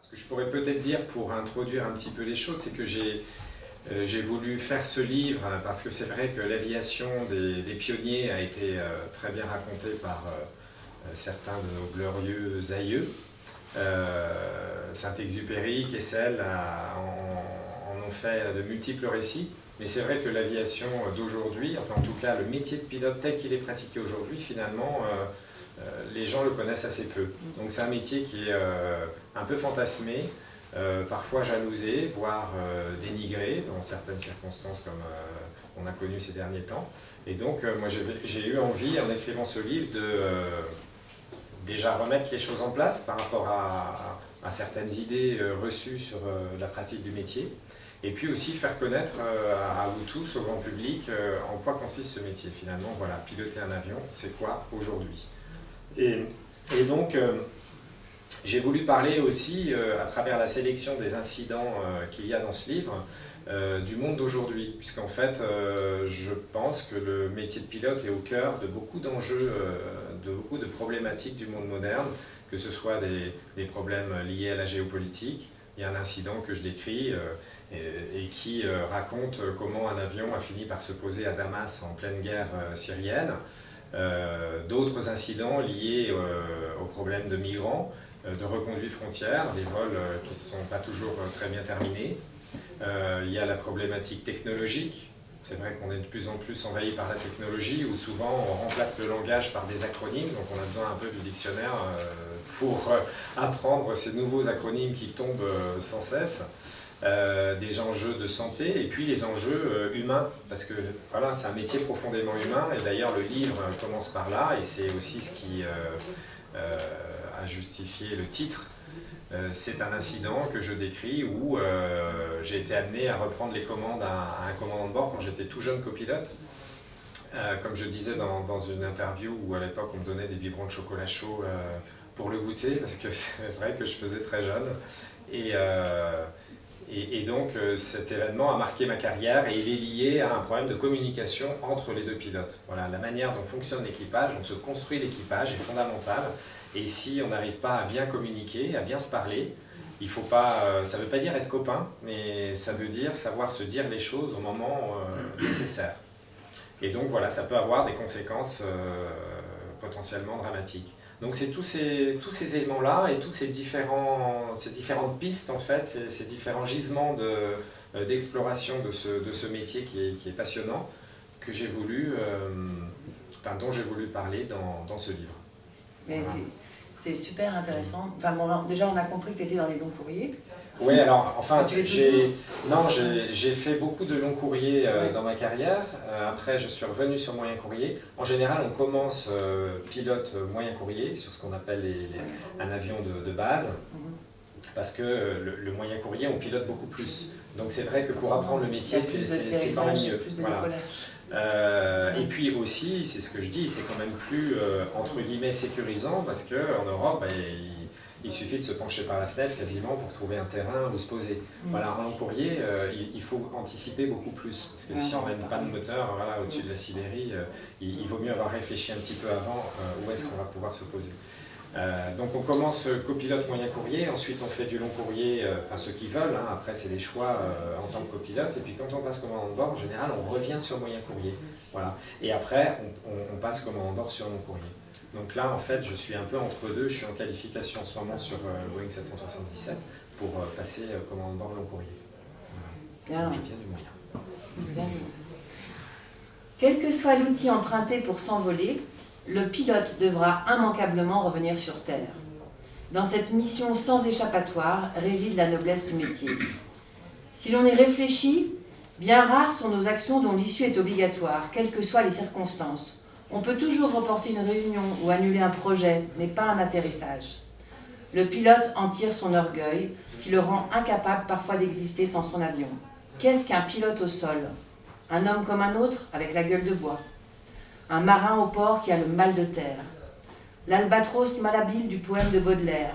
Ce que je pourrais peut-être dire pour introduire un petit peu les choses, c'est que j'ai voulu faire ce livre parce que c'est vrai que l'aviation des pionniers a été très bien racontée par certains de nos glorieux aïeux. Saint-Exupéry, Kessel en ont fait de multiples récits. Mais c'est vrai que l'aviation d'aujourd'hui, enfin en tout cas le métier de pilote tel qu'il est pratiqué aujourd'hui, finalement, les gens le connaissent assez peu. Donc c'est un métier qui est un peu fantasmé, parfois jalousé, voire dénigré dans certaines circonstances comme on a connu ces derniers temps. Et donc moi j'ai eu envie, en écrivant ce livre, de déjà remettre les choses en place par rapport à certaines idées reçues sur la pratique du métier. Et puis aussi faire connaître à vous tous, au grand public, en quoi consiste ce métier finalement. Voilà, piloter un avion, c'est quoi aujourd'hui? Et donc, j'ai voulu parler aussi, à travers la sélection des incidents qu'il y a dans ce livre, du monde d'aujourd'hui. Puisqu'en fait, je pense que le métier de pilote est au cœur de beaucoup d'enjeux, de beaucoup de problématiques du monde moderne, que ce soit des problèmes liés à la géopolitique. Il y a un incident que je décris et qui raconte comment un avion a fini par se poser à Damas en pleine guerre syrienne. D'autres incidents liés aux problèmes de migrants, de reconduite frontière, des vols qui ne sont pas toujours très bien terminés. Il y a la problématique technologique. C'est vrai qu'on est de plus en plus envahi par la technologie, où souvent on remplace le langage par des acronymes, donc on a besoin un peu du dictionnaire pour apprendre ces nouveaux acronymes qui tombent sans cesse. Des enjeux de santé et puis les enjeux humains, parce que voilà, c'est un métier profondément humain, et d'ailleurs le livre commence par là, et c'est aussi ce qui a justifié le titre. C'est un incident que je décris où j'ai été amené à reprendre les commandes à un commandant de bord quand j'étais tout jeune copilote. Comme je disais dans une interview où à l'époque on me donnait des biberons de chocolat chaud pour le goûter, parce que c'est vrai que je faisais très jeune. Et donc cet événement a marqué ma carrière et il est lié à un problème de communication entre les deux pilotes. Voilà, la manière dont fonctionne l'équipage, dont se construit l'équipage est fondamentale. Et si on n'arrive pas à bien communiquer, à bien se parler, il faut pas, ça ne veut pas dire être copain, mais ça veut dire savoir se dire les choses au moment nécessaire. Et donc voilà, ça peut avoir des conséquences potentiellement dramatiques. Donc c'est tous ces éléments-là et toutes ces différentes pistes, en fait, ces différents gisements d'exploration de ce métier qui est passionnant, que j'ai voulu, dont j'ai voulu parler dans ce livre. Mais voilà. C'est super intéressant. Enfin, bon, déjà, on a compris que tu étais dans les longs courriers. Oui, alors, enfin, j'ai fait beaucoup de longs courriers dans ma carrière. Après, je suis revenu sur moyen courrier. En général, on commence pilote moyen courrier, sur ce qu'on appelle un avion de base, parce que le moyen courrier, on pilote beaucoup plus. Donc c'est vrai que pour apprendre le métier, c'est quand même mieux. Voilà. Et puis aussi, c'est ce que je dis, c'est quand même plus, entre guillemets, sécurisant, parce qu'en Europe, il suffit de se pencher par la fenêtre quasiment pour trouver un terrain où se poser. Voilà, en long courrier, il faut anticiper beaucoup plus, parce que si on n'a pas de moteur voilà, au-dessus de la Sibérie, il vaut mieux avoir réfléchi un petit peu avant où est-ce qu'on va pouvoir se poser. Donc on commence copilote moyen courrier, ensuite on fait du long courrier, enfin ceux qui veulent, hein, après c'est des choix en tant que copilote, et puis quand on passe commandant de bord, en général on revient sur moyen courrier. Voilà. Et après on passe commandant de bord sur long courrier. Donc là en fait je suis un peu entre deux, je suis en qualification en ce moment sur Boeing 777 pour passer commandant de bord long courrier. Voilà. Donc je viens du moyen. Bien. Quel que soit l'outil emprunté pour s'envoler, le pilote devra immanquablement revenir sur Terre. Dans cette mission sans échappatoire réside la noblesse du métier. Si l'on y réfléchit, bien rares sont nos actions dont l'issue est obligatoire, quelles que soient les circonstances. On peut toujours reporter une réunion ou annuler un projet, mais pas un atterrissage. Le pilote en tire son orgueil, qui le rend incapable parfois d'exister sans son avion. Qu'est-ce qu'un pilote au sol? Un homme comme un autre, avec la gueule de bois. Un marin au port qui a le mal de terre. L'albatros malhabile du poème de Baudelaire.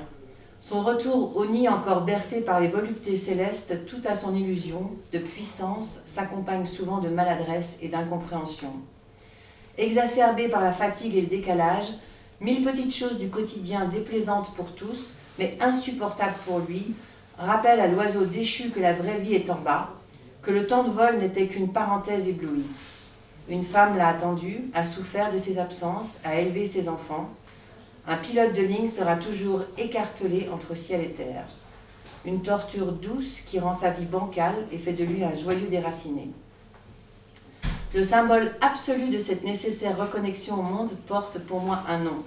Son retour au nid encore bercé par les voluptés célestes, tout à son illusion, de puissance, s'accompagne souvent de maladresse et d'incompréhension. Exacerbé par la fatigue et le décalage, 1000 petites choses du quotidien déplaisantes pour tous, mais insupportables pour lui, rappellent à l'oiseau déchu que la vraie vie est en bas, que le temps de vol n'était qu'une parenthèse éblouie. Une femme l'a attendu, a souffert de ses absences, a élevé ses enfants. Un pilote de ligne sera toujours écartelé entre ciel et terre. Une torture douce qui rend sa vie bancale et fait de lui un joyau déraciné. Le symbole absolu de cette nécessaire reconnexion au monde porte pour moi un nom.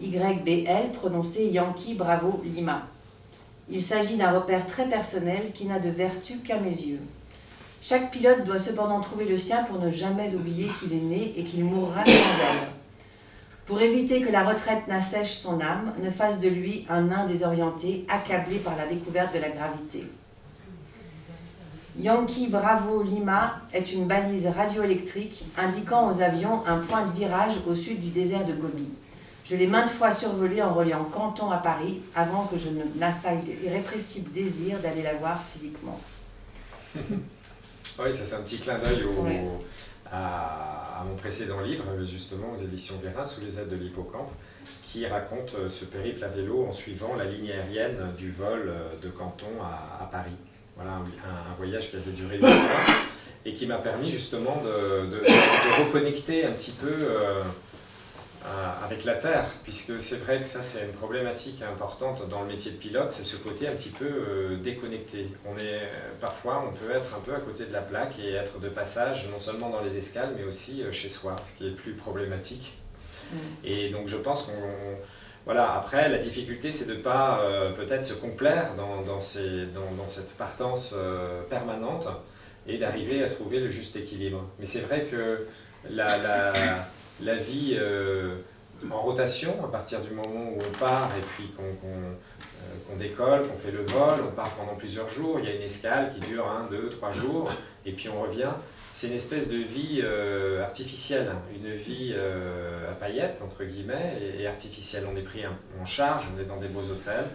YBL, prononcé Yankee Bravo Lima. Il s'agit d'un repère très personnel qui n'a de vertu qu'à mes yeux. Chaque pilote doit cependant trouver le sien pour ne jamais oublier qu'il est né et qu'il mourra sans elle. Pour éviter que la retraite n'assèche son âme, ne fasse de lui un nain désorienté, accablé par la découverte de la gravité. Yankee Bravo Lima est une balise radioélectrique indiquant aux avions un point de virage au sud du désert de Gobi. Je l'ai maintes fois survolé en reliant Canton à Paris avant que je n'assaille l'irrépressible désir d'aller la voir physiquement. Oui, ça c'est un petit clin d'œil à mon précédent livre, justement aux éditions Guérin, Sous les ailes de l'hippocampe, qui raconte ce périple à vélo en suivant la ligne aérienne du vol de Canton à Paris. Voilà, un voyage qui avait duré 8 mois et qui m'a permis justement de reconnecter un petit peu avec la Terre, puisque c'est vrai que ça c'est une problématique importante dans le métier de pilote, c'est ce côté un petit peu déconnecté. Parfois on peut être un peu à côté de la plaque et être de passage non seulement dans les escales mais aussi chez soi, ce qui est plus problématique. Et donc je pense voilà, après la difficulté c'est de ne pas peut-être se complaire dans cette partance permanente et d'arriver à trouver le juste équilibre. Mais c'est vrai que la vie en rotation, à partir du moment où on part et puis qu'on décolle, qu'on fait le vol, on part pendant plusieurs jours, il y a une escale qui dure 1, 2, 3 jours, et puis on revient. C'est une espèce de vie artificielle, une vie à paillettes, entre guillemets, et artificielle. On est pris en charge, on est dans des beaux hôtels.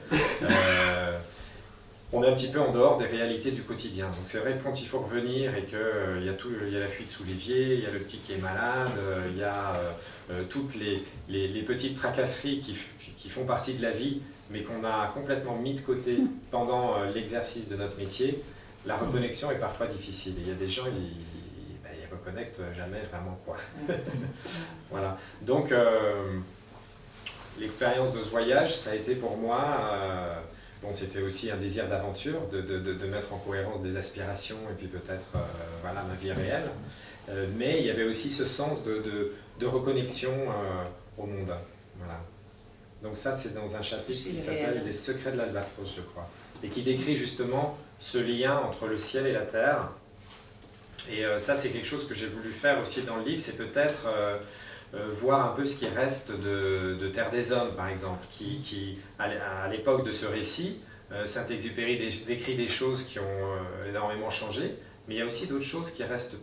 On est un petit peu en dehors des réalités du quotidien. Donc c'est vrai que quand il faut revenir et qu'il y a la fuite sous l'évier, il y a le petit qui est malade, il y a toutes les petites tracasseries qui font partie de la vie, mais qu'on a complètement mis de côté pendant l'exercice de notre métier, la reconnexion est parfois difficile. Et il y a des gens, ils reconnectent jamais vraiment, quoi. Voilà. Donc l'expérience de ce voyage, ça a été pour moi... Bon, c'était aussi un désir d'aventure, de mettre en cohérence des aspirations et puis peut-être voilà, ma vie réelle. Mais il y avait aussi ce sens de reconnexion au monde. Voilà. Donc ça, c'est dans un chapitre qui s'appelle « Les secrets de l'Albatros », je crois, et qui décrit justement ce lien entre le ciel et la terre. Et ça, c'est quelque chose que j'ai voulu faire aussi dans le livre, c'est peut-être... voir un peu ce qui reste de Terre des Hommes, par exemple, qui à l'époque de ce récit, Saint-Exupéry décrit des choses qui ont énormément changé, mais il y a aussi d'autres choses qui restent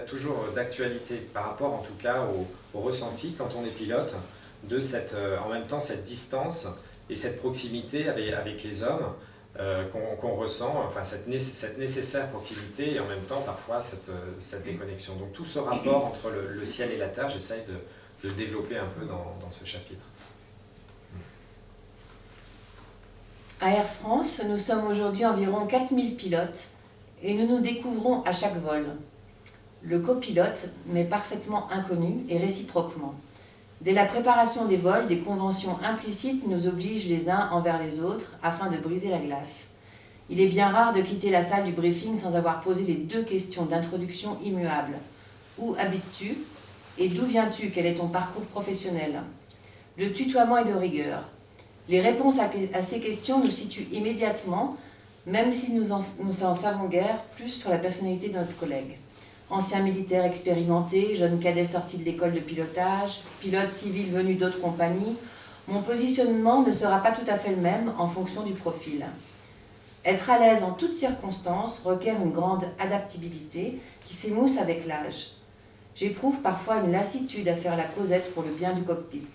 toujours d'actualité, par rapport en tout cas au ressenti quand on est pilote, en même temps cette distance et cette proximité avec les hommes qu'on ressent, enfin cette nécessaire proximité et en même temps parfois cette déconnexion. Donc tout ce rapport entre le ciel et la terre, j'essaye de le développer un peu dans ce chapitre. À Air France, nous sommes aujourd'hui environ 4000 pilotes et nous nous découvrons à chaque vol. Le copilote m'est parfaitement inconnu et réciproquement. Dès la préparation des vols, des conventions implicites nous obligent les uns envers les autres afin de briser la glace. Il est bien rare de quitter la salle du briefing sans avoir posé les 2 questions d'introduction immuables. Où habites-tu ? Et d'où viens-tu ? Quel est ton parcours professionnel ? Le tutoiement est de rigueur. Les réponses à ces questions nous situent immédiatement, même si nous en savons guère plus sur la personnalité de notre collègue. Ancien militaire expérimenté, jeune cadet sorti de l'école de pilotage, pilote civil venu d'autres compagnies, mon positionnement ne sera pas tout à fait le même en fonction du profil. Être à l'aise en toutes circonstances requiert une grande adaptabilité qui s'émousse avec l'âge. J'éprouve parfois une lassitude à faire la causette pour le bien du cockpit.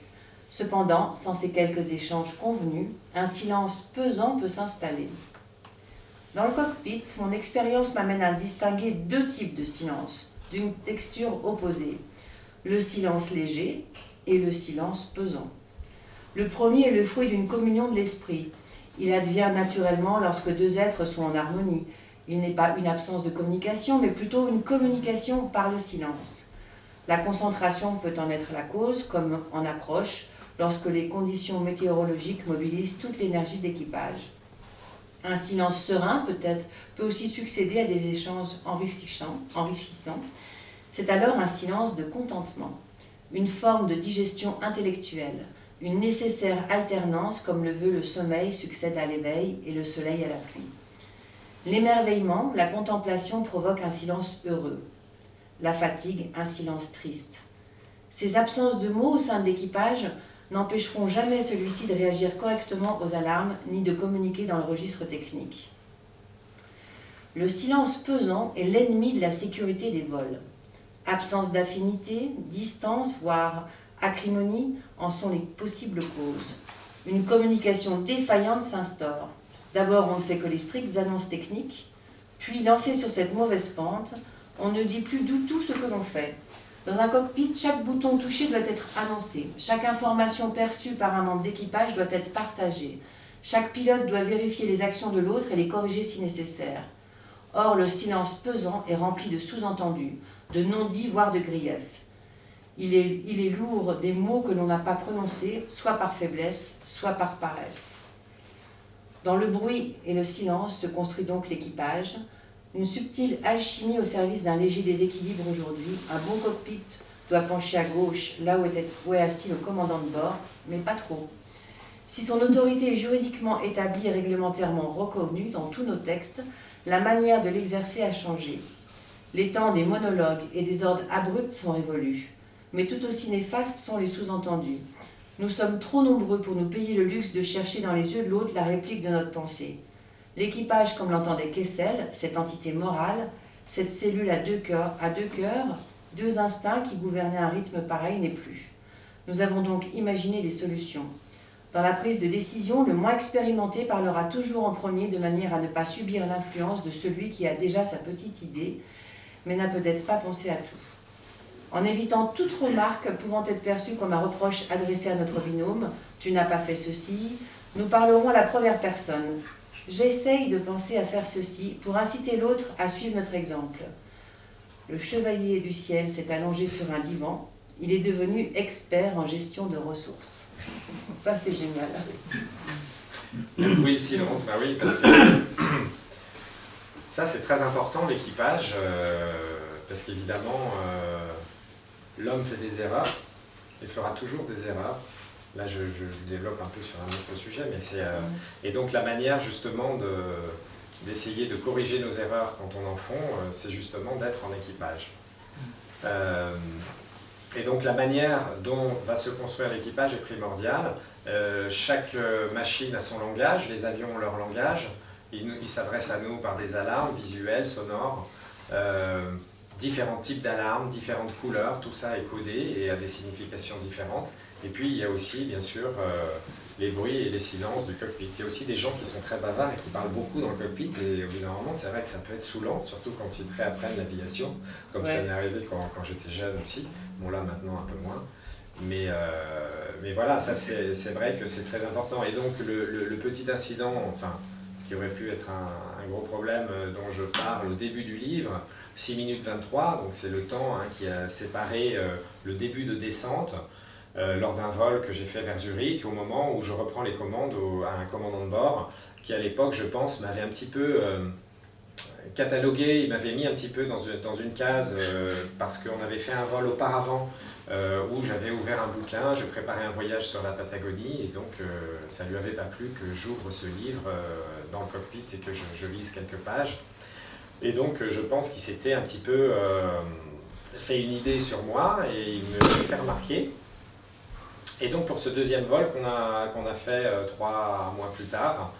Cependant, sans ces quelques échanges convenus, un silence pesant peut s'installer. Dans le cockpit, mon expérience m'amène à distinguer 2 types de silence, d'une texture opposée. Le silence léger, et le silence pesant. Le premier est le fruit d'une communion de l'esprit. Il advient naturellement lorsque deux êtres sont en harmonie. Il n'est pas une absence de communication, mais plutôt une communication par le silence. La concentration peut en être la cause, comme en approche, lorsque les conditions météorologiques mobilisent toute l'énergie de l'équipage. Un silence serein peut aussi succéder à des échanges enrichissants. C'est alors un silence de contentement, une forme de digestion intellectuelle, une nécessaire alternance comme le veut le sommeil succède à l'éveil et le soleil à la pluie. L'émerveillement, la contemplation provoque un silence heureux. La fatigue, un silence triste. Ces absences de mots au sein de l'équipage n'empêcheront jamais celui-ci de réagir correctement aux alarmes ni de communiquer dans le registre technique. Le silence pesant est l'ennemi de la sécurité des vols. Absence d'affinité, distance, voire acrimonie en sont les possibles causes. Une communication défaillante s'instaure. D'abord, on ne fait que les strictes annonces techniques, puis, lancé sur cette mauvaise pente, on ne dit plus du tout ce que l'on fait. Dans un cockpit, chaque bouton touché doit être annoncé. Chaque information perçue par un membre d'équipage doit être partagée. Chaque pilote doit vérifier les actions de l'autre et les corriger si nécessaire. Or, le silence pesant est rempli de sous-entendus, de non-dits, voire de griefs. Il est lourd des mots que l'on n'a pas prononcés, soit par faiblesse, soit par paresse. Dans le bruit et le silence se construit donc l'équipage, une subtile alchimie au service d'un léger déséquilibre aujourd'hui. Un bon cockpit doit pencher à gauche, là où est assis le commandant de bord, mais pas trop. Si son autorité est juridiquement établie et réglementairement reconnue dans tous nos textes, la manière de l'exercer a changé. Les temps des monologues et des ordres abrupts sont révolus, mais tout aussi néfastes sont les sous-entendus. Nous sommes trop nombreux pour nous payer le luxe de chercher dans les yeux de l'autre la réplique de notre pensée. L'équipage, comme l'entendait Kessel, cette entité morale, cette cellule à deux cœurs, deux instincts qui gouvernaient un rythme pareil n'est plus. Nous avons donc imaginé des solutions. Dans la prise de décision, le moins expérimenté parlera toujours en premier de manière à ne pas subir l'influence de celui qui a déjà sa petite idée, mais n'a peut-être pas pensé à tout. En évitant toute remarque pouvant être perçue comme un reproche adressé à notre binôme, « tu n'as pas fait ceci », nous parlerons à la première personne. J'essaye de penser à faire ceci pour inciter l'autre à suivre notre exemple. Le chevalier du ciel s'est allongé sur un divan. Il est devenu expert en gestion de ressources. Ça, c'est génial. Oui, le silence, bah oui, parce que ça, c'est très important, l'équipage, parce qu'évidemment, l'homme fait des erreurs, il fera toujours des erreurs. Là, je développe un peu sur un autre sujet, mais c'est... Et donc, la manière, justement, d'essayer de corriger nos erreurs quand on en fait, c'est justement d'être en équipage. Et donc, la manière dont va se construire l'équipage est primordiale. Chaque machine a son langage, les avions ont leur langage. Ils s'adressent à nous par des alarmes visuelles, sonores, différents types d'alarmes, différentes couleurs, tout ça est codé et a des significations différentes. Et puis il y a aussi bien sûr les bruits et les silences du cockpit. Il y a aussi des gens qui sont très bavards et qui parlent beaucoup dans le cockpit et au bout d'un moment c'est vrai que ça peut être saoulant, surtout quand ils réapprennent l'aviation, comme ça m'est arrivé quand j'étais jeune aussi. Bon là maintenant un peu moins. Mais voilà, ça c'est vrai que c'est très important. Et donc le petit incident, enfin, qui aurait pu être un gros problème dont je parle au début du livre, 6 minutes 23, donc c'est le temps qui a séparé le début de descente lors d'un vol que j'ai fait vers Zurich, au moment où je reprends les commandes à un commandant de bord qui à l'époque, je pense, m'avait un petit peu catalogué, il m'avait mis un petit peu dans une case parce qu'on avait fait un vol auparavant où j'avais ouvert un bouquin, je préparais un voyage sur la Patagonie et donc ça lui avait pas plu que j'ouvre ce livre dans le cockpit et que je lise quelques pages. Et donc je pense qu'il s'était un petit peu fait une idée sur moi et il me l'a fait remarquer. Et donc pour ce deuxième vol qu'on a fait 3 mois plus tard,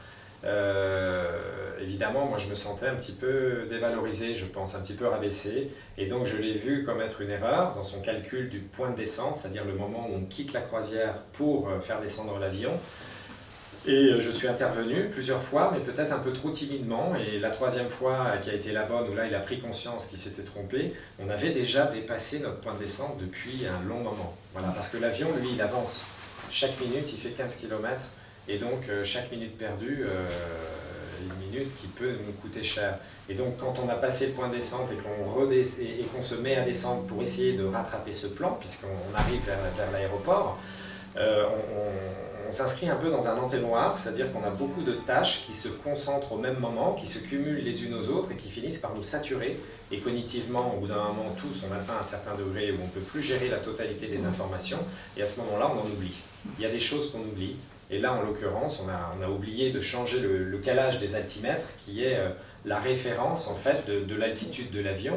évidemment moi je me sentais un petit peu dévalorisé, je pense, un petit peu rabaissé. Et donc je l'ai vu comme être une erreur dans son calcul du point de descente, c'est-à-dire le moment où on quitte la croisière pour faire descendre l'avion. Et je suis intervenu plusieurs fois, mais peut-être un peu trop timidement. Et la troisième fois qui a été la bonne, où là il a pris conscience qu'il s'était trompé, on avait déjà dépassé notre point de descente depuis un long moment. Voilà, parce que l'avion, lui, il avance. Chaque minute, il fait 15 km. Et donc, chaque minute perdue, une minute qui peut nous coûter cher. Et donc, quand on a passé le point de descente et qu'on se met à descendre pour essayer de rattraper ce plan, puisqu'on arrive vers l'aéroport, on s'inscrit un peu dans un entonnoir, c'est-à-dire qu'on a beaucoup de tâches qui se concentrent au même moment, qui se cumulent les unes aux autres et qui finissent par nous saturer. Et cognitivement, au bout d'un moment, tous, on atteint un certain degré où on ne peut plus gérer la totalité des informations. Et à ce moment-là, on en oublie. Il y a des choses qu'on oublie. Et là, en l'occurrence, on a oublié de changer le calage des altimètres, qui est la référence en fait de l'altitude de l'avion.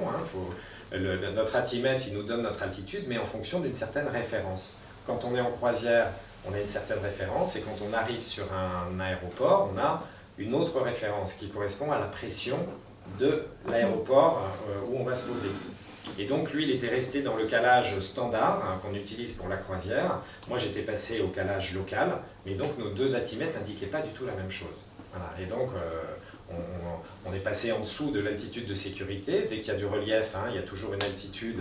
Notre altimètre, il nous donne notre altitude, mais en fonction d'une certaine référence. Quand on est en croisière, on a une certaine référence, et quand on arrive sur un aéroport, on a une autre référence qui correspond à la pression de l'aéroport où on va se poser. Et donc lui, il était resté dans le calage standard qu'on utilise pour la croisière. Moi, j'étais passé au calage local, mais donc nos deux altimètres n'indiquaient pas du tout la même chose. Voilà. Et donc, on est passé en dessous de l'altitude de sécurité. Dès qu'il y a du relief, il y a toujours une altitude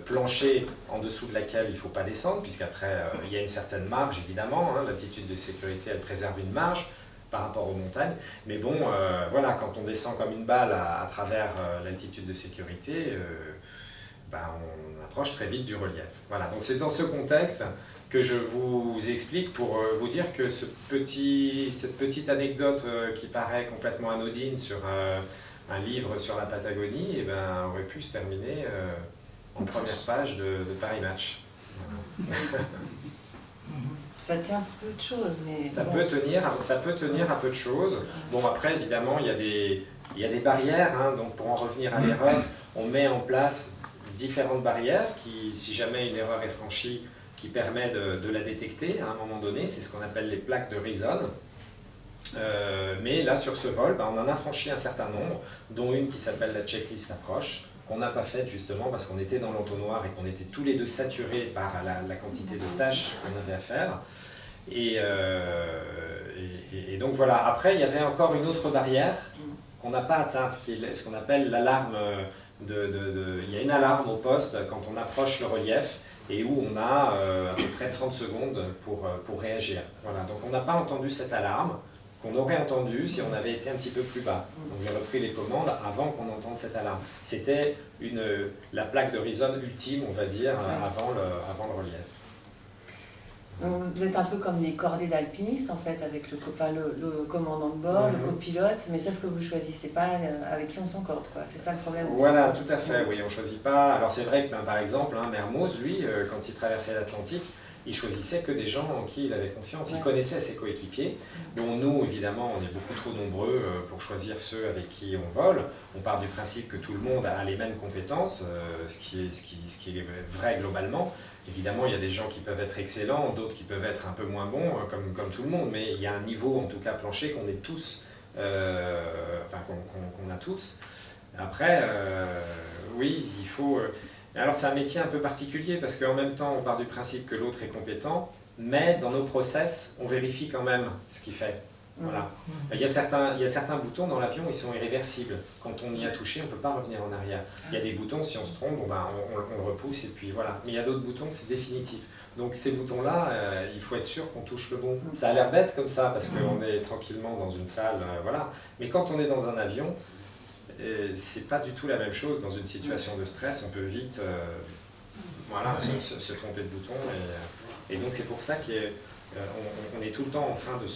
plancher en dessous de laquelle il ne faut pas descendre, puisqu'après, il y a une certaine marge, évidemment. L'altitude de sécurité, elle préserve une marge par rapport aux montagnes. Mais bon, voilà, quand on descend comme une balle à travers l'altitude de sécurité, on approche très vite du relief. Voilà, donc c'est dans ce contexte que je vous explique pour vous dire que cette petite anecdote qui paraît complètement anodine sur un livre sur la Patagonie aurait pu se terminer en première page de Paris Match. Voilà. Ça tient un peu de choses, mais... Ça peut tenir à peu de choses. Bon, après, évidemment, il y a des barrières. Donc, pour en revenir à l'erreur, on met en place différentes barrières qui, si jamais une erreur est franchie, qui permet de la détecter à un moment donné. C'est ce qu'on appelle les plaques de Reason. Mais là, sur ce vol, on en a franchi un certain nombre, dont une qui s'appelle la checklist approche, qu'on n'a pas faite justement parce qu'on était dans l'entonnoir et qu'on était tous les deux saturés par la quantité de tâches qu'on avait à faire. Et donc voilà, après il y avait encore une autre barrière qu'on n'a pas atteinte, qui est ce qu'on appelle l'alarme il y a une alarme au poste quand on approche le relief et où on a à peu près 30 secondes pour réagir. Voilà, donc on n'a pas entendu cette alarme qu'on aurait entendu si on avait été un petit peu plus bas. Donc j'ai repris les commandes avant qu'on entende cette alarme. C'était la plaque de Reason ultime, on va dire, avant le relief. Donc, vous êtes un peu comme des cordées d'alpinistes en fait, avec le commandant de bord, le copilote, mais sauf que vous ne choisissez pas avec qui on s'encorde, quoi. C'est ça le problème. Voilà, tout à fait, oui, on ne choisit pas. Alors c'est vrai que par exemple, Mermoz, lui, quand il traversait l'Atlantique, il choisissait que des gens en qui il avait confiance. Il connaissait ses coéquipiers. Bon, nous, évidemment, on est beaucoup trop nombreux pour choisir ceux avec qui on vole. On part du principe que tout le monde a les mêmes compétences, ce qui est vrai globalement. Évidemment, il y a des gens qui peuvent être excellents, d'autres qui peuvent être un peu moins bons, comme tout le monde, mais il y a un niveau, en tout cas plancher, qu'on est tous, qu'on a tous. Après, oui, il faut... Alors c'est un métier un peu particulier parce qu'en même temps on part du principe que l'autre est compétent, mais dans nos process on vérifie quand même ce qu'il fait. Voilà. Il y a certains boutons dans l'avion, ils sont irréversibles. Quand on y a touché, on ne peut pas revenir en arrière. Il y a des boutons, si on se trompe, on le repousse et puis voilà. Mais il y a d'autres boutons, c'est définitif. Donc ces boutons-là, il faut être sûr qu'on touche le bon. Ça a l'air bête comme ça parce qu'on est tranquillement dans une salle, voilà. Mais quand on est dans un avion, c'est pas du tout la même chose. Dans une situation de stress, on peut vite se tromper de bouton. Et donc c'est pour ça qu'on est tout le temps en train de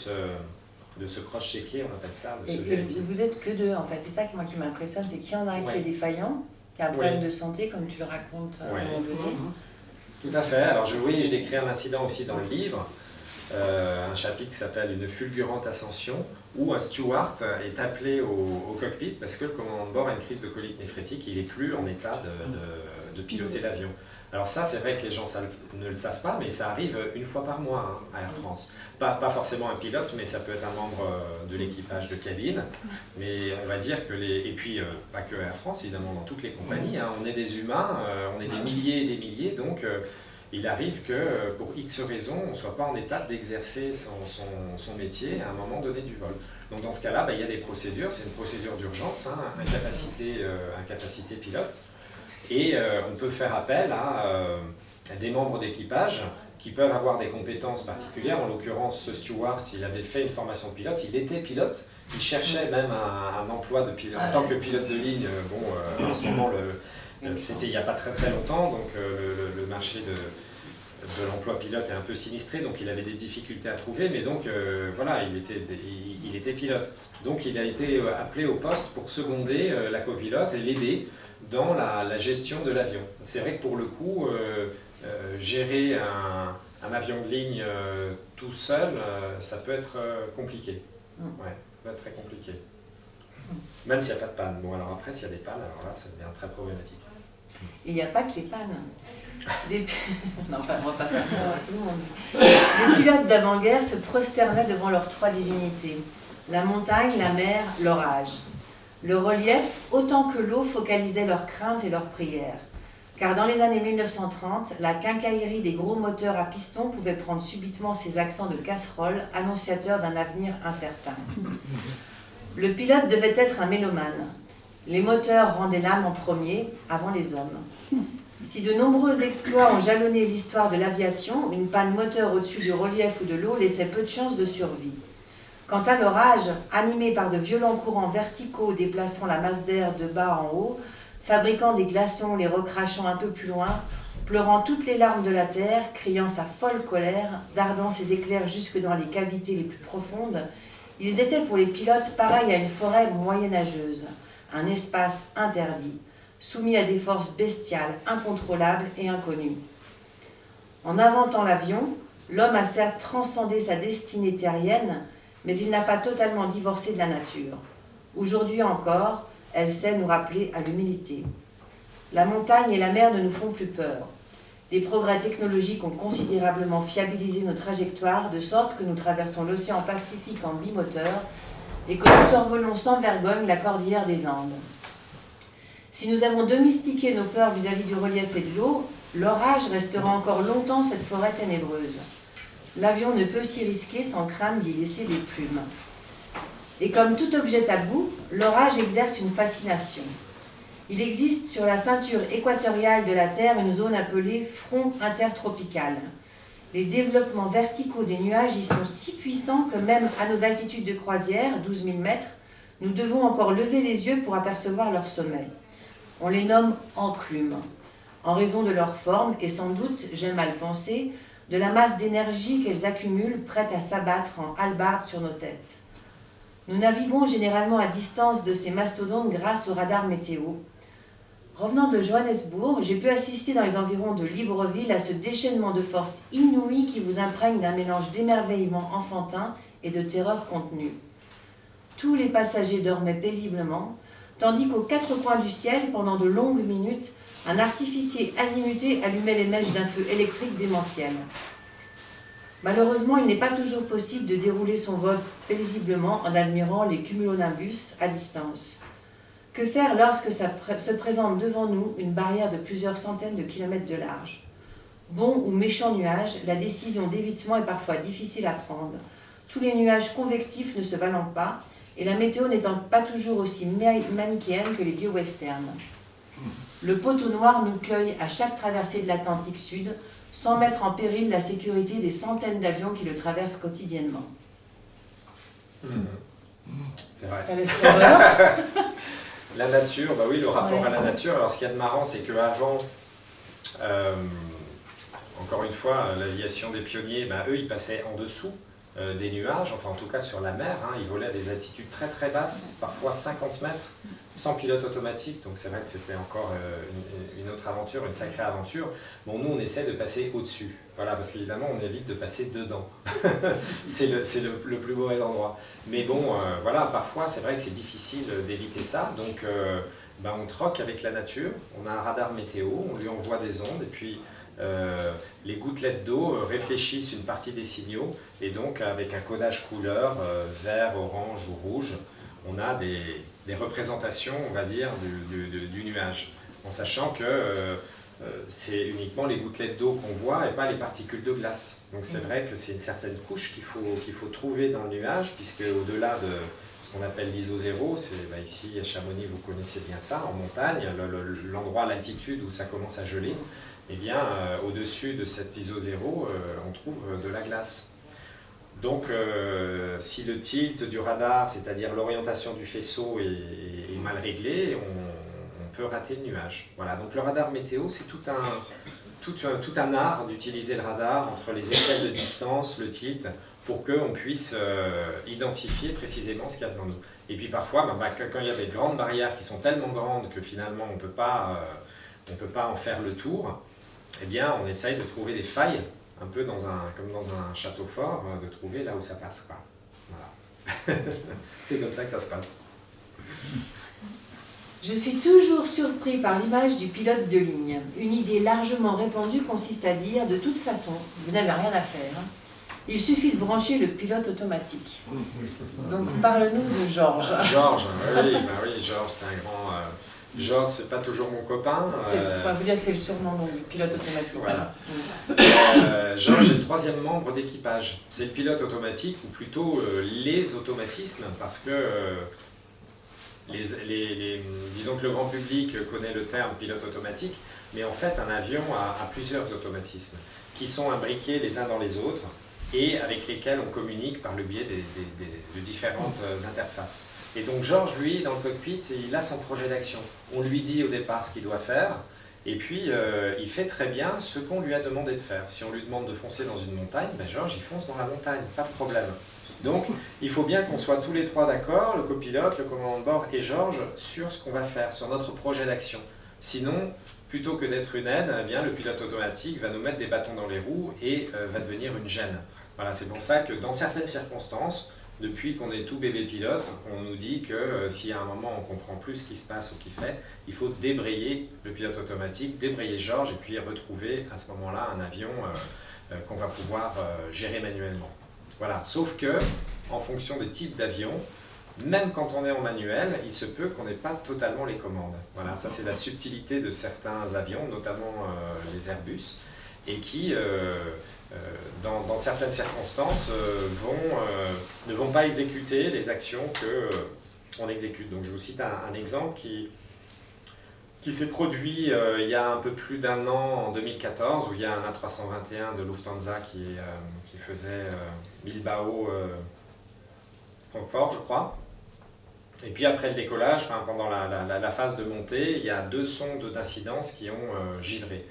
se cross-checker, on appelle ça, de se vérifier. Vous êtes que deux en fait, c'est ça qui m'impressionne, c'est qu'il y en a un qui est défaillant, qui a un problème de santé, comme tu le racontes à un moment donné. Tout à fait, alors je décris un incident aussi dans le livre, un chapitre qui s'appelle « Une fulgurante ascension », où un steward est appelé au cockpit parce que le commandant de bord a une crise de colite néphrétique et il n'est plus en état de piloter l'avion. Alors ça, c'est vrai que les gens ne le savent pas, mais ça arrive une fois par mois à Air France. Pas forcément un pilote, mais ça peut être un membre de l'équipage de cabine. Mais on va dire que et puis pas que Air France, évidemment, dans toutes les compagnies, on est des humains, on est des milliers et des milliers, donc il arrive que pour X raisons, on ne soit pas en état d'exercer son métier à un moment donné du vol. Donc dans ce cas-là, il y a des procédures, c'est une procédure d'urgence, hein, incapacité pilote, et on peut faire appel à des membres d'équipage qui peuvent avoir des compétences particulières. En l'occurrence, ce steward, il avait fait une formation de pilote, il était pilote, il cherchait même un emploi de pilote, en tant que pilote de ligne. En ce moment, c'était il n'y a pas très très longtemps, donc le marché de l'emploi pilote est un peu sinistré, donc il avait des difficultés à trouver, mais donc voilà, il était pilote. Donc il a été appelé au poste pour seconder la copilote et l'aider dans la gestion de l'avion. C'est vrai que pour le coup, gérer un avion de ligne tout seul, ça peut être compliqué. Ouais, ça peut être très compliqué. Même s'il n'y a pas de panne. Bon, alors après, s'il y a des pannes, alors là, ça devient très problématique. Il n'y a pas que les pannes. Non, enfin, on va pas faire peur à tout le monde. Les pilotes d'avant-guerre se prosternaient devant leurs trois divinités, la montagne, la mer, l'orage. Le relief, autant que l'eau, focalisait leurs craintes et leurs prières. Car dans les années 1930, la quincaillerie des gros moteurs à piston pouvait prendre subitement ses accents de casserole, annonciateurs d'un avenir incertain. Le pilote devait être un mélomane. Les moteurs rendaient l'âme en premier, avant les hommes. Si de nombreux exploits ont jalonné l'histoire de l'aviation, une panne moteur au-dessus du relief ou de l'eau laissait peu de chances de survie. Quant à l'orage, animé par de violents courants verticaux déplaçant la masse d'air de bas en haut, fabriquant des glaçons, les recrachant un peu plus loin, pleurant toutes les larmes de la terre, criant sa folle colère, dardant ses éclairs jusque dans les cavités les plus profondes, ils étaient pour les pilotes pareils à une forêt moyenâgeuse, un espace interdit, soumis à des forces bestiales, incontrôlables et inconnues. En inventant l'avion, l'homme a certes transcendé sa destinée terrienne, mais il n'a pas totalement divorcé de la nature. Aujourd'hui encore, elle sait nous rappeler à l'humilité. La montagne et la mer ne nous font plus peur. Les progrès technologiques ont considérablement fiabilisé nos trajectoires, de sorte que nous traversons l'océan Pacifique en bimoteur et que nous survolons sans vergogne la cordillère des Andes. Si nous avons domestiqué nos peurs vis-à-vis du relief et de l'eau, l'orage restera encore longtemps cette forêt ténébreuse. L'avion ne peut s'y risquer sans craindre d'y laisser des plumes. Et comme tout objet tabou, l'orage exerce une fascination. Il existe sur la ceinture équatoriale de la Terre une zone appelée front intertropical. Les développements verticaux des nuages y sont si puissants que même à nos altitudes de croisière, 12 000 mètres, nous devons encore lever les yeux pour apercevoir leur sommet. On les nomme enclumes, en raison de leur forme et sans doute, j'aime à le penser, de la masse d'énergie qu'elles accumulent prêtes à s'abattre en hallebarde sur nos têtes. Nous naviguons généralement à distance de ces mastodontes grâce au radar météo. Revenant de Johannesburg, j'ai pu assister dans les environs de Libreville à ce déchaînement de force inouïe qui vous imprègne d'un mélange d'émerveillement enfantin et de terreur contenue. Tous les passagers dormaient paisiblement, tandis qu'aux quatre coins du ciel, pendant de longues minutes, un artificier azimuté allumait les mèches d'un feu électrique démentiel. Malheureusement, il n'est pas toujours possible de dérouler son vol paisiblement en admirant les cumulonimbus à distance. Que faire lorsque se présente devant nous une barrière de plusieurs centaines de kilomètres de large? Bon ou méchant nuage, la décision d'évitement est parfois difficile à prendre. Tous les nuages convectifs ne se valant pas, et la météo n'étant pas toujours aussi manichéenne que les vieux westerns. Le poteau noir nous cueille à chaque traversée de l'Atlantique Sud, sans mettre en péril la sécurité des centaines d'avions qui le traversent quotidiennement. C'est vrai. Ça laisse l'horreur. La nature, bah oui, le rapport à la nature. Alors ce qu'il y a de marrant, c'est qu'avant, encore une fois, l'aviation des pionniers, eux, ils passaient en dessous des nuages, enfin en tout cas sur la mer, ils volaient à des altitudes très très basses, parfois 50 mètres, sans pilote automatique, donc c'est vrai que c'était encore une autre aventure, une sacrée aventure. Bon, nous on essaie de passer au-dessus, voilà, parce qu'évidemment on évite de passer dedans, c'est le plus mauvais endroit. Mais bon, voilà, parfois c'est vrai que c'est difficile d'éviter ça, donc on troque avec la nature, on a un radar météo, on lui envoie des ondes, et puis les gouttelettes d'eau réfléchissent une partie des signaux, et donc avec un codage couleur, vert, orange ou rouge, on a des représentations, on va dire, du nuage, en sachant que c'est uniquement les gouttelettes d'eau qu'on voit et pas les particules de glace. Donc c'est vrai que c'est une certaine couche qu'il faut trouver dans le nuage, puisque au-delà de ce qu'on appelle l'ISO0, c'est ici à Chamonix, vous connaissez bien ça, en montagne, l'endroit, l'altitude où ça commence à geler, eh bien au-dessus de cet ISO0, on trouve de la glace. Donc si le tilt du radar, c'est-à-dire l'orientation du faisceau est mal réglé, on peut rater le nuage. Voilà, donc le radar météo, c'est tout un art d'utiliser le radar entre les échelles de distance, le tilt, pour qu'on puisse identifier précisément ce qu'il y a devant nous. Et puis parfois, quand il y a des grandes barrières qui sont tellement grandes que finalement on ne peut pas en faire le tour, eh bien on essaye de trouver des failles, un peu comme dans un château fort, de trouver là où ça passe, quoi. Voilà. C'est comme ça que ça se passe. Je suis toujours surpris par l'image du pilote de ligne. Une idée largement répandue consiste à dire, de toute façon, vous n'avez rien à faire. Il suffit de brancher le pilote automatique. Donc parle-nous de Georges. Georges, oui, Georges, c'est un grand... Georges, c'est pas toujours mon copain. Il faut vous dire que c'est le surnom, donc, du pilote automatique. Voilà. Georges est le 3e membre d'équipage. C'est le pilote automatique, ou plutôt les automatismes, parce que disons que le grand public connaît le terme pilote automatique, mais en fait un avion a plusieurs automatismes qui sont imbriqués les uns dans les autres et avec lesquels on communique par le biais de différentes interfaces. Et donc Georges, lui, dans le cockpit, il a son projet d'action. On lui dit au départ ce qu'il doit faire, et puis il fait très bien ce qu'on lui a demandé de faire. Si on lui demande de foncer dans une montagne, Georges, il fonce dans la montagne, pas de problème. Donc il faut bien qu'on soit tous les trois d'accord, le copilote, le commandant de bord et Georges, sur ce qu'on va faire, sur notre projet d'action. Sinon, plutôt que d'être une aide, eh bien, le pilote automatique va nous mettre des bâtons dans les roues et va devenir une gêne. Voilà, c'est pour ça que dans certaines circonstances, depuis qu'on est tout bébé pilote, on nous dit que si à un moment on ne comprend plus ce qui se passe ou qui fait, il faut débrayer le pilote automatique, débrayer Georges et puis retrouver à ce moment-là un avion qu'on va pouvoir gérer manuellement. Voilà, sauf que, en fonction des types d'avions, même quand on est en manuel, il se peut qu'on n'ait pas totalement les commandes. Voilà, ça c'est la subtilité de certains avions, notamment les Airbus, et qui, dans certaines circonstances, ne vont pas exécuter les actions qu'on exécute. Donc je vous cite un exemple qui s'est produit il y a un peu plus d'1 an, en 2014, où il y a un A321 de Lufthansa qui faisait Bilbao-Francfort, je crois. Et puis après le décollage, pendant la phase de montée, il y a 2 sondes d'incidence qui ont givré.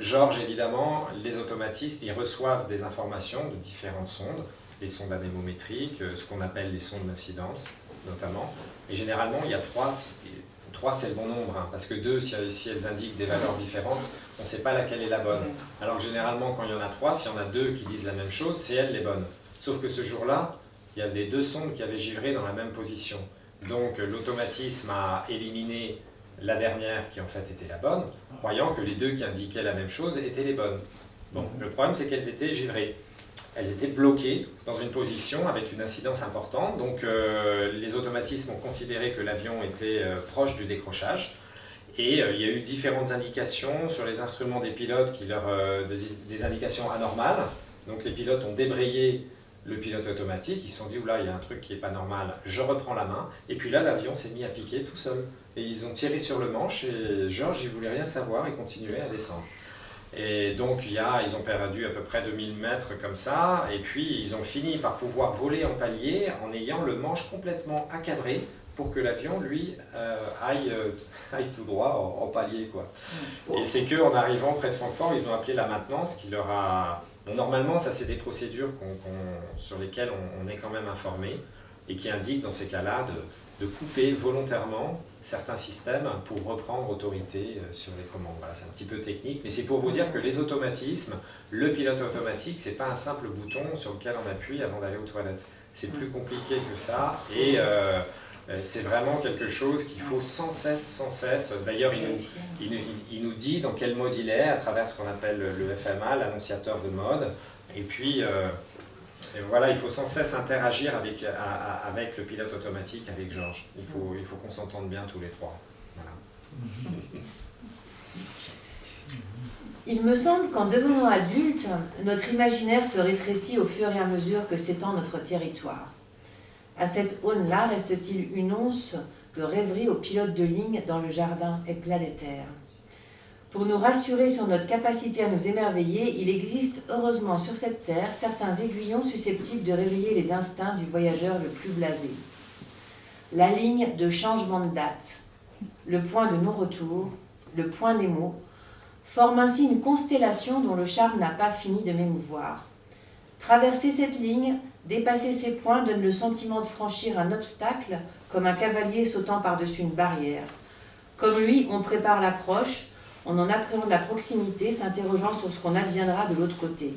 Georges, évidemment, les automatismes, ils reçoivent des informations de différentes sondes, les sondes anémométriques, ce qu'on appelle les sondes d'incidence, notamment. Et généralement, il y a 3 c'est le bon nombre, hein, parce que 2, si elles indiquent des valeurs différentes, on ne sait pas laquelle est la bonne. Alors que généralement, quand il y en a 3, s'il y en a 2 qui disent la même chose, c'est elles les bonnes. Sauf que ce jour-là, il y a les 2 sondes qui avaient givré dans la même position. Donc l'automatisme a éliminé la dernière qui en fait était la bonne, croyant que les 2 qui indiquaient la même chose étaient les bonnes. Bon, le problème c'est qu'elles étaient givrées. Elles étaient bloquées dans une position avec une incidence importante, donc les automatismes ont considéré que l'avion était proche du décrochage, et il y a eu différentes indications sur les instruments des pilotes, des indications anormales. Donc les pilotes ont débrayé le pilote automatique, ils se sont dit, oula, il y a un truc qui n'est pas normal, je reprends la main, et puis là l'avion s'est mis à piquer tout seul. Et ils ont tiré sur le manche, et Georges, il ne voulait rien savoir, et continuait à descendre. Et donc ils ont perdu à peu près 2000 mètres comme ça, et puis ils ont fini par pouvoir voler en palier en ayant le manche complètement accadré pour que l'avion, lui, aille tout droit en palier, quoi. Et c'est qu'en arrivant près de Francfort, ils ont appelé la maintenance qui leur a... Bon, normalement, ça c'est des procédures sur lesquelles on est quand même informé et qui indiquent dans ces cas-là de couper volontairement certains systèmes pour reprendre autorité sur les commandes. Voilà, c'est un petit peu technique, mais c'est pour vous dire que les automatismes, le pilote automatique, c'est pas un simple bouton sur lequel on appuie avant d'aller aux toilettes. C'est plus compliqué que ça, et c'est vraiment quelque chose qu'il faut sans cesse. D'ailleurs, il nous dit dans quel mode il est à travers ce qu'on appelle le FMA, l'annonciateur de mode, et puis et voilà, il faut sans cesse interagir avec le pilote automatique, avec Georges. Il faut qu'on s'entende bien tous les trois. Voilà. Il me semble qu'en devenant adulte, notre imaginaire se rétrécit au fur et à mesure que s'étend notre territoire. À cette aune-là, reste-t-il une once de rêverie aux pilotes de ligne dans le jardin et planétaire? Pour nous rassurer sur notre capacité à nous émerveiller, il existe heureusement sur cette terre certains aiguillons susceptibles de réveiller les instincts du voyageur le plus blasé. La ligne de changement de date, le point de non-retour, le point Nemo, forment ainsi une constellation dont le charme n'a pas fini de m'émouvoir. Traverser cette ligne, dépasser ces points donne le sentiment de franchir un obstacle comme un cavalier sautant par-dessus une barrière. Comme lui, on prépare l'approche, on en appréhende la proximité, s'interrogeant sur ce qu'on adviendra de l'autre côté.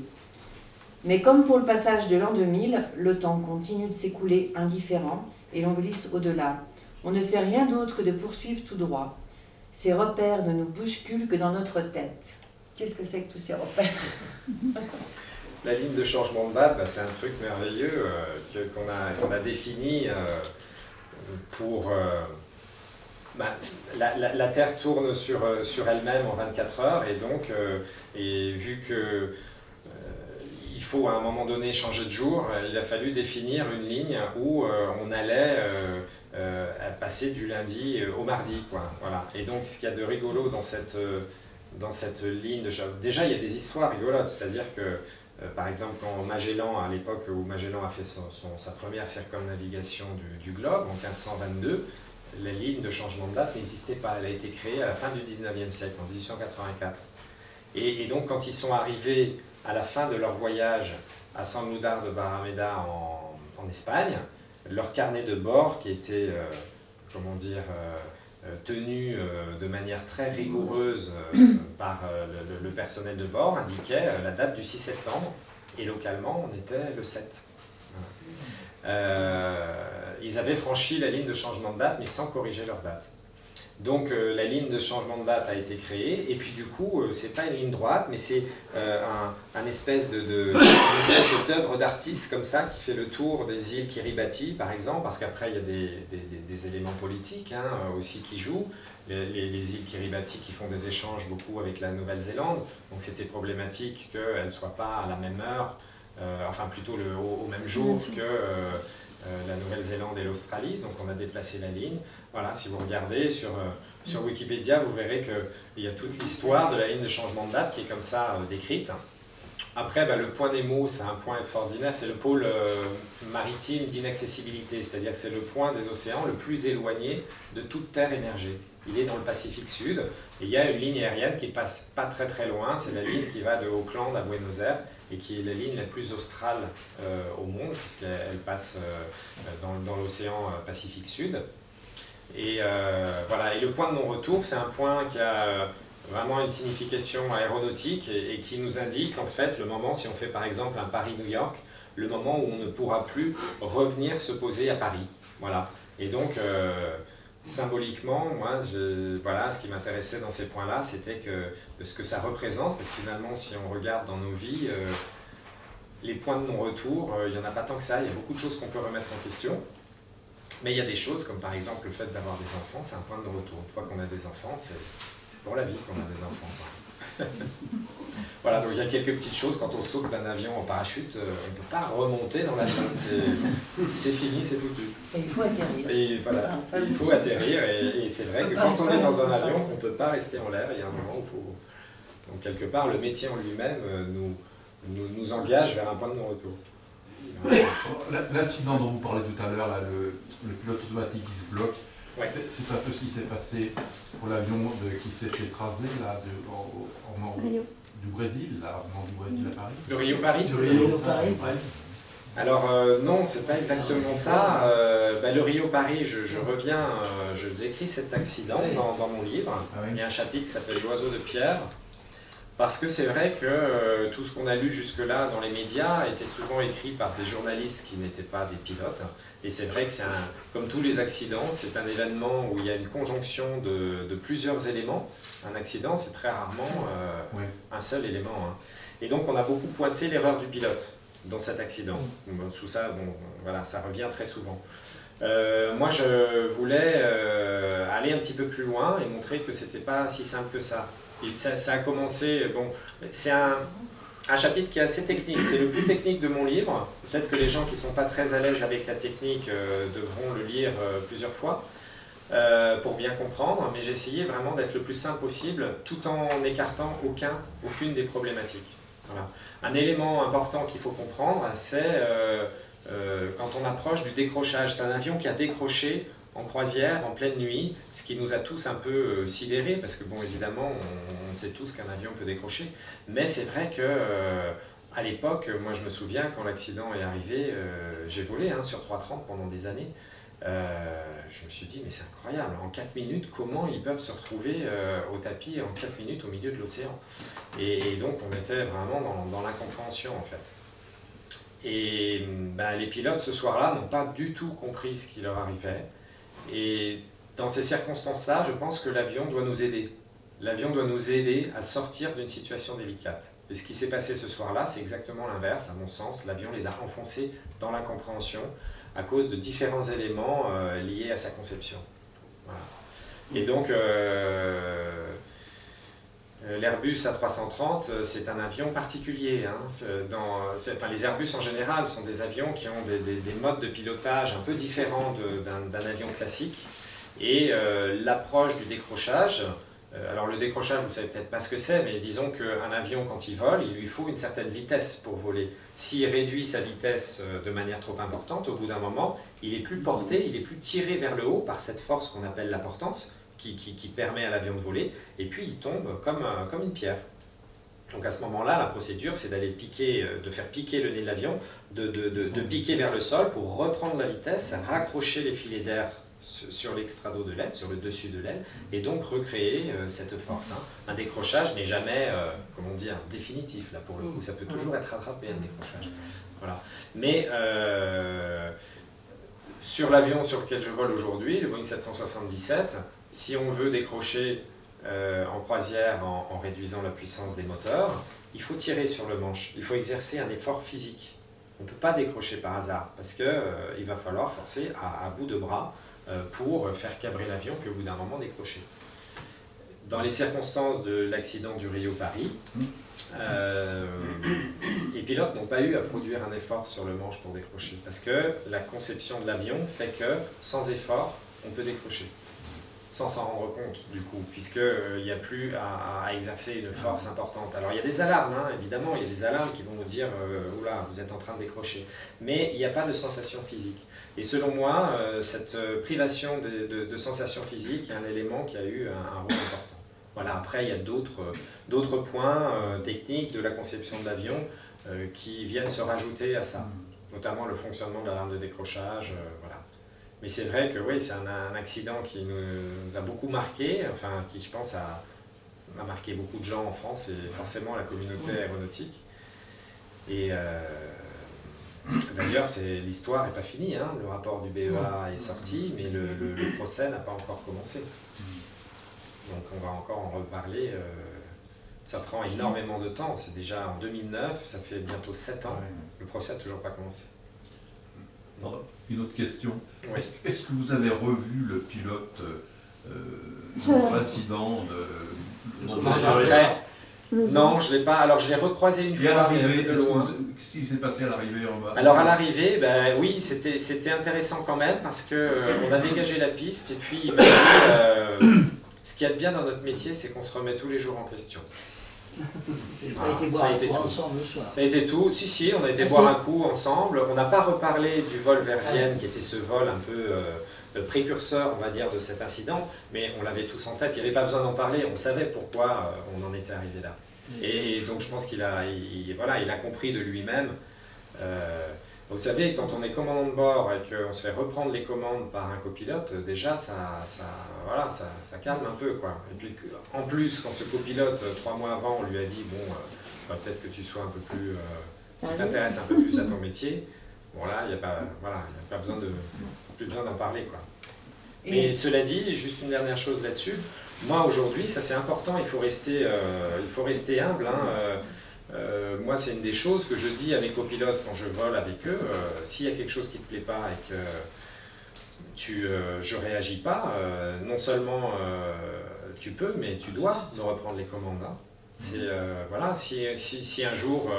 Mais comme pour le passage de l'an 2000, le temps continue de s'écouler indifférent et l'on glisse au-delà. On ne fait rien d'autre que de poursuivre tout droit. Ces repères ne nous bousculent que dans notre tête. Qu'est-ce que c'est que tous ces repères? La ligne de changement de date, c'est un truc merveilleux qu'on a défini pour... la Terre tourne sur elle-même en 24 heures et donc, et vu que il faut à un moment donné changer de jour, il a fallu définir une ligne où on allait passer du lundi au mardi, quoi. Voilà. Et donc ce qu'il y a de rigolo dans cette ligne de changement, déjà il y a des histoires rigolotes, c'est-à-dire que par exemple, quand Magellan, à l'époque où Magellan a fait sa première circumnavigation du globe, en 1522, la ligne de changement de date n'existait pas. Elle a été créée à la fin du 19e siècle, en 1884. Et donc, quand ils sont arrivés à la fin de leur voyage à San Lugar de Barrameda en Espagne, leur carnet de bord, qui était, tenu de manière très rigoureuse par le personnel de bord, indiquait la date du 6 septembre, et localement on était le 7. Ils avaient franchi la ligne de changement de date, mais sans corriger leur date. Donc la ligne de changement de date a été créée, et puis du coup, c'est pas une ligne droite, mais c'est une espèce d'œuvre d'artiste comme ça, qui fait le tour des îles Kiribati, par exemple, parce qu'après il y a des éléments politiques aussi qui jouent. Les îles Kiribati qui font des échanges beaucoup avec la Nouvelle-Zélande, donc c'était problématique qu'elles ne soient pas à la même heure, enfin plutôt au même jour que la Nouvelle-Zélande et l'Australie, donc on a déplacé la ligne. Voilà, si vous regardez sur Wikipédia, vous verrez qu'il y a toute l'histoire de la ligne de changement de date qui est comme ça décrite. Après, le point Nemo, c'est un point extraordinaire, c'est le pôle maritime d'inaccessibilité, c'est-à-dire que c'est le point des océans le plus éloigné de toute terre émergée. Il est dans le Pacifique Sud, et il y a une ligne aérienne qui passe pas très très loin, c'est la ligne qui va de Auckland à Buenos Aires, et qui est la ligne la plus australe au monde, puisqu'elle passe dans l'océan Pacifique Sud. Et voilà. Et le point de non-retour, c'est un point qui a vraiment une signification aéronautique et qui nous indique en fait le moment, si on fait par exemple un Paris-New York, le moment où on ne pourra plus revenir se poser à Paris. Voilà. Et donc, symboliquement, moi, voilà, ce qui m'intéressait dans ces points-là, c'était ce que ça représente, parce que finalement, si on regarde dans nos vies, les points de non-retour, il n'y en a pas tant que ça, il y a beaucoup de choses qu'on peut remettre en question, mais il y a des choses, comme par exemple le fait d'avoir des enfants, c'est un point de non-retour. Une fois qu'on a des enfants, c'est pour la vie qu'on a des enfants. Voilà, donc il y a quelques petites choses, quand on saute d'un avion en parachute, on ne peut pas remonter dans l'avion, c'est fini, c'est foutu. Et il faut atterrir. Et voilà, il faut atterrir, et c'est vrai que quand on est dans un avion, on ne peut pas rester en l'air, il y a un moment où il faut... Donc quelque part, le métier en lui-même nous engage vers un point de non-retour. L'incident dont vous parlez tout à l'heure, le pilote automatique qui se bloque, ouais. C'est un peu ce qui s'est passé pour l'avion qui s'est fait écraser là, en nord du Brésil, là, au nord du Brésil à Paris. Le Rio-Paris. Le Rio-Paris, ouais. Alors non, c'est pas exactement ça. Le Rio-Paris, je reviens, je décris cet accident dans mon livre. Ah oui. Il y a un chapitre qui s'appelle L'oiseau de pierre. Parce que c'est vrai que tout ce qu'on a lu jusque-là dans les médias était souvent écrit par des journalistes qui n'étaient pas des pilotes. Et c'est vrai que comme tous les accidents, c'est un événement où il y a une conjonction de plusieurs éléments. Un accident, c'est très rarement oui. un seul élément. Et donc on a beaucoup pointé l'erreur du pilote dans cet accident. Sous ça, voilà, ça revient très souvent. Moi, je voulais aller un petit peu plus loin et montrer que c'était pas si simple que ça. Et ça a commencé, bon, c'est un chapitre qui est assez technique, c'est le plus technique de mon livre. Peut-être que les gens qui ne sont pas très à l'aise avec la technique devront le lire plusieurs fois pour bien comprendre, mais j'ai essayé vraiment d'être le plus simple possible tout en écartant aucune des problématiques. Voilà. Un élément important qu'il faut comprendre, c'est quand on approche du décrochage. C'est un avion qui a décroché en croisière, en pleine nuit, ce qui nous a tous un peu sidérés, parce que bon, évidemment, on sait tous qu'un avion peut décrocher, mais c'est vrai que à l'époque, moi je me souviens quand l'accident est arrivé, j'ai volé sur 330 pendant des années, je me suis dit mais c'est incroyable, en 4 minutes, comment ils peuvent se retrouver au tapis en 4 minutes au milieu de l'océan, et donc on était vraiment dans l'incompréhension en fait. Et les pilotes ce soir-là n'ont pas du tout compris ce qui leur arrivait. Et dans ces circonstances-là, je pense que l'avion doit nous aider. L'avion doit nous aider à sortir d'une situation délicate. Et ce qui s'est passé ce soir-là, c'est exactement l'inverse. À mon sens, l'avion les a enfoncés dans l'incompréhension à cause de différents éléments liés à sa conception. Voilà. Et donc, l'Airbus A330, c'est un avion particulier. Les Airbus en général sont des avions qui ont des modes de pilotage un peu différents d'un avion classique. Et l'approche du décrochage, alors le décrochage, vous ne savez peut-être pas ce que c'est, mais disons qu'un avion, quand il vole, il lui faut une certaine vitesse pour voler. S'il réduit sa vitesse de manière trop importante, au bout d'un moment, il est plus porté, il est plus tiré vers le haut par cette force qu'on appelle la portance, qui permet à l'avion de voler, et puis il tombe comme une pierre. Donc à ce moment-là, la procédure, c'est d'aller de faire piquer le nez de l'avion, de piquer vers le sol pour reprendre la vitesse, raccrocher les filets d'air sur l'extrado de l'aile, sur le dessus de l'aile, et donc recréer cette force. Un décrochage n'est jamais, comme on dit, définitif, là pour le coup, ça peut toujours être rattrapé un décrochage. Voilà. Mais sur l'avion sur lequel je vole aujourd'hui, le Boeing 777, si on veut décrocher en croisière en réduisant la puissance des moteurs, il faut tirer sur le manche, il faut exercer un effort physique. On ne peut pas décrocher par hasard, parce qu'il va falloir forcer à bout de bras pour faire cabrer l'avion, puis au bout d'un moment décrocher. Dans les circonstances de l'accident du Rio-Paris, les pilotes n'ont pas eu à produire un effort sur le manche pour décrocher, parce que la conception de l'avion fait que, sans effort, on peut décrocher, sans s'en rendre compte du coup, puisqu'il n'y a plus à exercer une force importante. Alors il y a des alarmes, évidemment, il y a des alarmes qui vont nous dire « Oula, vous êtes en train de décrocher », mais il n'y a pas de sensation physique. Et selon moi, cette privation de sensation physique est un élément qui a eu un rôle important. Voilà, après, il y a d'autres points techniques de la conception de l'avion qui viennent se rajouter à ça, notamment le fonctionnement de l'alarme de décrochage, voilà. Mais c'est vrai que oui, c'est un accident qui nous a beaucoup marqué, enfin qui je pense a marqué beaucoup de gens en France et forcément la communauté aéronautique. Et d'ailleurs, l'histoire n'est pas finie, le rapport du BEA est sorti, mais le procès n'a pas encore commencé. Donc on va encore en reparler, ça prend énormément de temps, c'est déjà en 2009, ça fait bientôt 7 ans, le procès n'a toujours pas commencé. Une autre question. Oui. Est-ce que vous avez revu le pilote de l'incident Non, je ne l'ai pas. Alors je l'ai recroisé une fois, mais un peu de loin. Qu'est-ce qui s'est passé à l'arrivée Alors à l'arrivée, oui, c'était intéressant quand même parce qu'on a dégagé la piste et puis il m'a dit ce qu'il y a de bien dans notre métier, c'est qu'on se remet tous les jours en question. Ça a été tout. Ensemble le soir. Ça a été tout. Si, on a été boire un coup ensemble. On n'a pas reparlé du vol vers Vienne, qui était ce vol un peu précurseur, on va dire, de cet incident, mais on l'avait tous en tête. Il n'y avait pas besoin d'en parler. On savait pourquoi on en était arrivé là. Et donc je pense qu'il a compris de lui-même. Vous savez, quand on est commandant de bord et qu'on se fait reprendre les commandes par un copilote, déjà ça calme un peu, quoi. Et puis en plus, quand ce copilote, 3 mois avant, on lui a dit bon, peut-être que tu sois un peu plus, tu t'intéresses un peu plus à ton métier. Bon là, il n'y a pas besoin plus besoin d'en parler, quoi. Mais cela dit, juste une dernière chose là-dessus. Moi aujourd'hui, ça c'est important, il faut rester humble. Moi, c'est une des choses que je dis à mes copilotes quand je vole avec eux. S'il y a quelque chose qui ne te plaît pas et que je ne réagis pas, non seulement tu peux, mais tu dois me reprendre les commandes. Hein. C'est, voilà, si un jour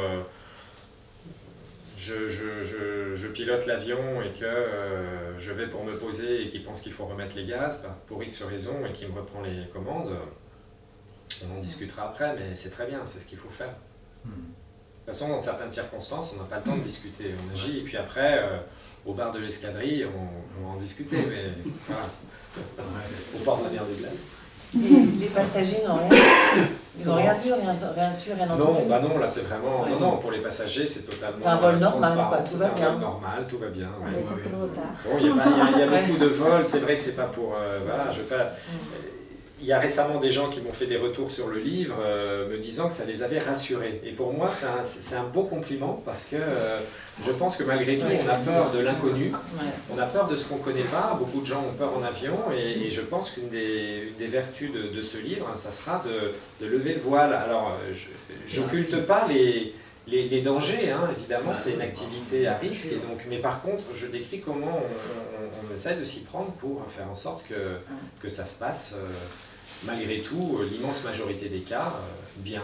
je pilote l'avion et que je vais pour me poser et qu'il pense qu'il faut remettre les gaz pour X raison et qu'il me reprend les commandes, on en discutera après, mais c'est très bien, c'est ce qu'il faut faire. De toute façon, dans certaines circonstances, on n'a pas le temps de discuter, on agit, et puis après, au bar de l'escadrille, on va en discuter, mais voilà. Au bord de la mer de glace. Les passagers n'ont rien, ils n'ont rien vu, rien su, rien entendu. Non, bah non, là c'est vraiment... Ouais. Non, pour les passagers, c'est totalement... C'est un vol normal, quoi, tout va bien. C'est un vol normal, tout va bien. Ouais. Avec beaucoup de retard. Bon, il y a beaucoup de vols, c'est vrai que c'est pas pour... voilà, je veux pas... Il y a récemment des gens qui m'ont fait des retours sur le livre me disant que ça les avait rassurés. Et pour moi, c'est un beau compliment parce que je pense que malgré tout, on a peur de l'inconnu, on a peur de ce qu'on ne connaît pas. Beaucoup de gens ont peur en avion et je pense qu'une des vertus de ce livre, ça sera de lever le voile. Alors, j'occulte pas les dangers, hein, évidemment, c'est une activité à risque. Et donc, mais par contre, je décris comment on essaie de s'y prendre pour faire en sorte que ça se passe... malgré tout, l'immense majorité des cas, bien.